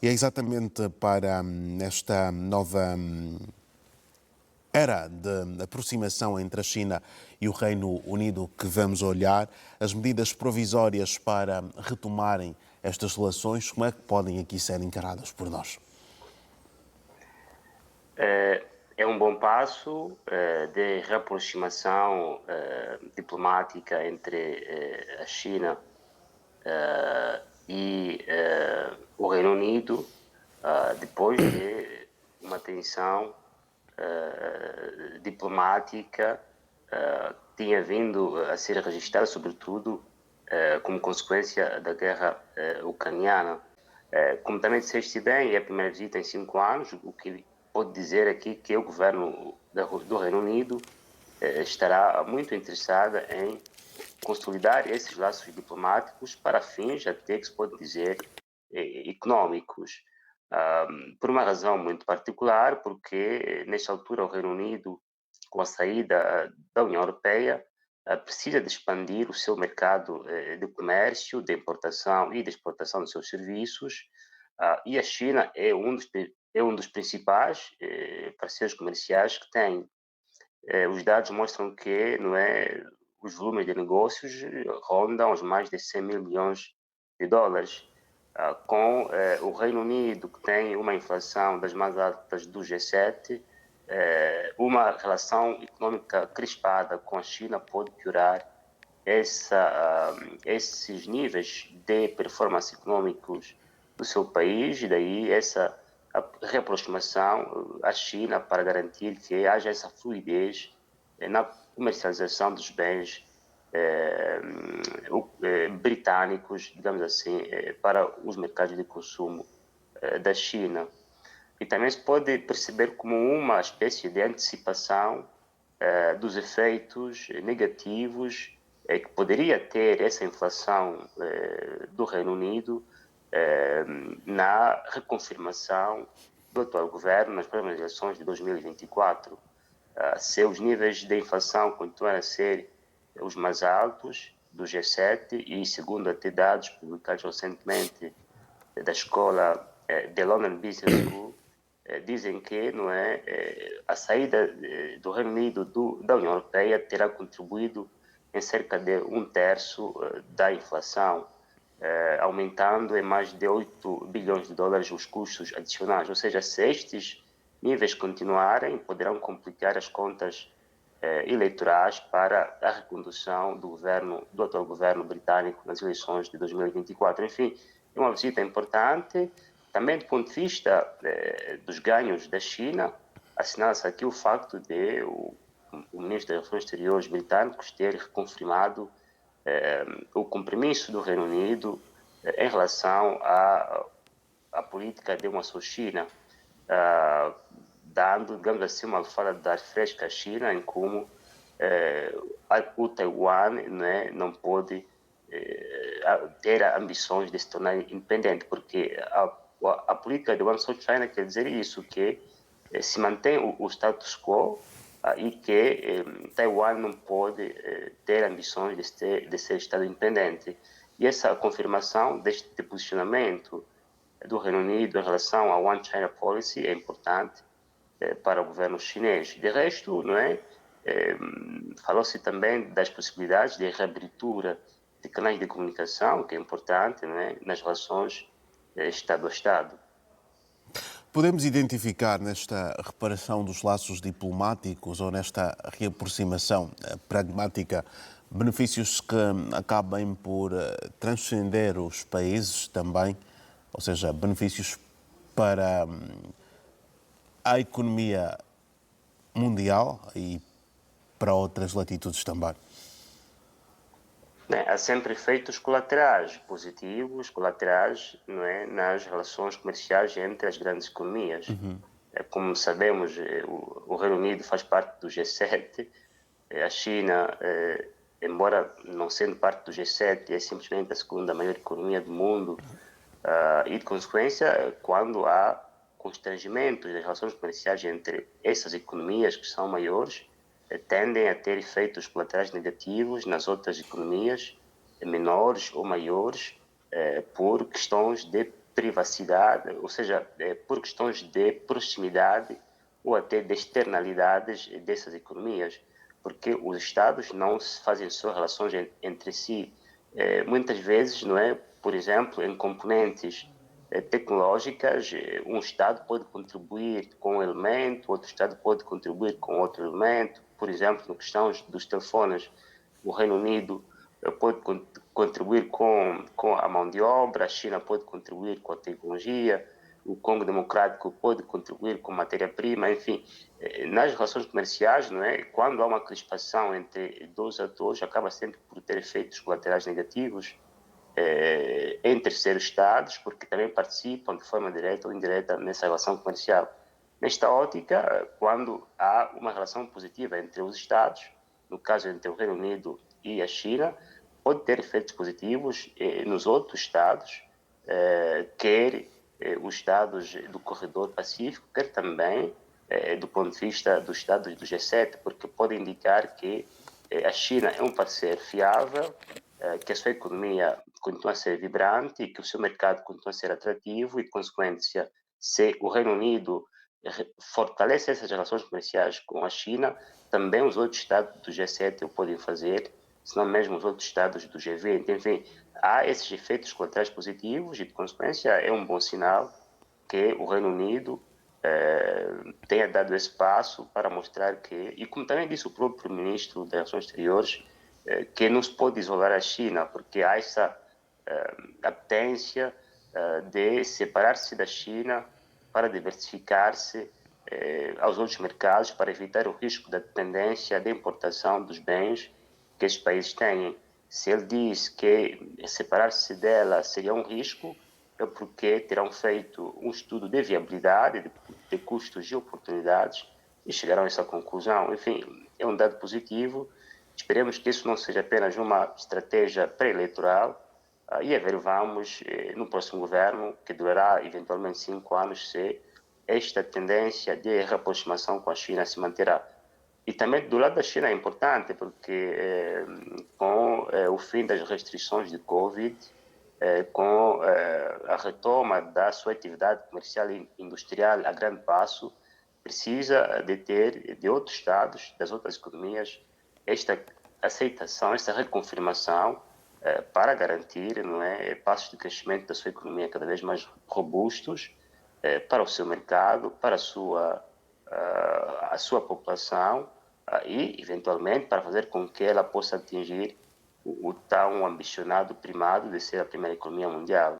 E é exatamente para esta nova era de aproximação entre a China e o Reino Unido que vamos olhar as medidas provisórias para retomarem estas relações. Como é que podem aqui ser encaradas por nós? É um bom passo de reaproximação diplomática entre a China e o Reino Unido, depois de uma tensão diplomática tinha vindo a ser registrada, sobretudo como consequência da guerra ucraniana. Como também disseste bem, é a primeira visita em 5 anos, o que pode dizer aqui que o governo do Reino Unido estará muito interessado em consolidar esses laços diplomáticos para fins, até que se pode dizer, econômicos. Por uma razão muito particular, porque nesta altura o Reino Unido, com a saída da União Europeia, precisa de expandir o seu mercado de comércio, de importação e de exportação dos seus serviços, e a China é um dos principais parceiros comerciais que tem. Os dados mostram que não é, os volumes de negócios rondam os mais de 100 mil milhões de dólares, com o Reino Unido, que tem uma inflação das mais altas do G7, uma relação econômica crispada com a China pode piorar esses níveis de performance econômicos do seu país, e daí essa reaproximação à China para garantir que haja essa fluidez na comercialização dos bens britânicos, digamos assim, para os mercados de consumo da China. E também se pode perceber como uma espécie de antecipação dos efeitos negativos que poderia ter essa inflação do Reino Unido na reconfirmação do atual governo nas próximas eleições de 2024. Se os níveis de inflação continuarem a ser os mais altos do G7 e, segundo até dados publicados recentemente da escola The London Business School, dizem que não é, a saída do Reino Unido da União Europeia terá contribuído em cerca de um terço da inflação, aumentando em mais de 8 bilhões de dólares os custos adicionais. Ou seja, se estes níveis continuarem, poderão complicar as contas eleitorais para a recondução do atual governo britânico nas eleições de 2024. Enfim, é uma visita importante. Também do ponto de vista dos ganhos da China, assinala-se aqui o facto de o ministro das Relações Exteriores britânico ter reconfirmado o compromisso do Reino Unido em relação à política de uma só China, dando, digamos assim, uma alfada de ar fresca à China em como o Taiwan, né, não pode ter ambições de se tornar independente, porque a política de One Só China quer dizer isso, que se mantém o status quo e que Taiwan não pode ter ambições de ser Estado independente. E essa confirmação deste posicionamento do Reino Unido em relação à One China Policy é importante para o governo chinês. De resto, não é? Falou-se também das possibilidades de reabertura de canais de comunicação, que é importante, não é? Nas relações Estado a Estado. Podemos identificar nesta reparação dos laços diplomáticos ou nesta reaproximação pragmática benefícios que acabem por transcender os países também, ou seja, benefícios para a economia mundial e para outras latitudes também? Há sempre efeitos colaterais positivos, colaterais, não é, nas relações comerciais entre as grandes economias. Como sabemos, o Reino Unido faz parte do G7, a China, embora não sendo parte do G7, é simplesmente a segunda maior economia do mundo, e de consequência, quando há constrangimentos das relações comerciais entre essas economias que são maiores, tendem a ter efeitos colaterais negativos nas outras economias, menores ou maiores, por questões de privacidade, ou seja, por questões de proximidade ou até de externalidades dessas economias, porque os Estados não fazem só relações entre si. Muitas vezes, não é? Por exemplo, em componentes tecnológicas, um Estado pode contribuir com um elemento, outro Estado pode contribuir com outro elemento. Por exemplo, na questão dos telefones, o Reino Unido pode contribuir com a mão de obra, a China pode contribuir com a tecnologia, o Congo Democrático pode contribuir com matéria-prima, enfim, nas relações comerciais, não é? Quando há uma crispação entre dois atores, acaba sempre por ter efeitos colaterais negativos em terceiros estados, porque também participam de forma direta ou indireta nessa relação comercial. Nesta ótica, quando há uma relação positiva entre os estados, no caso entre o Reino Unido e a China, pode ter efeitos positivos nos outros estados, quer os estados do corredor pacífico, quer também do ponto de vista dos estados do G7, porque pode indicar que a China é um parceiro fiável, que a sua economia continua a ser vibrante e que o seu mercado continua a ser atrativo e, de consequência, se o Reino Unido fortalece essas relações comerciais com a China, também os outros estados do G7 o podem fazer, se não mesmo os outros estados do G20. Enfim, há esses efeitos colaterais positivos e, de consequência, é um bom sinal que o Reino Unido tenha dado esse passo para mostrar que, e como também disse o próprio ministro das Relações Exteriores, que não se pode isolar a China, porque há essa apetência de separar-se da China para diversificar-se aos outros mercados, para evitar o risco da dependência da importação dos bens que esses países têm. Se ele diz que separar-se dela seria um risco, é porque terão feito um estudo de viabilidade, de custos e oportunidades, e chegaram a essa conclusão. Enfim, é um dado positivo. Esperemos que isso não seja apenas uma estratégia pré-eleitoral, e a ver, vamos, no próximo governo, que durará eventualmente 5 anos, se esta tendência de reaproximação com a China se manterá. E também do lado da China é importante, porque com o fim das restrições de Covid, com a retoma da sua atividade comercial e industrial a grande passo, precisa de ter de outros estados, das outras economias, esta aceitação, esta reconfirmação para garantir, não é, passos de crescimento da sua economia cada vez mais robustos para o seu mercado, para a sua população e, eventualmente, para fazer com que ela possa atingir o tão ambicionado primado de ser a primeira economia mundial.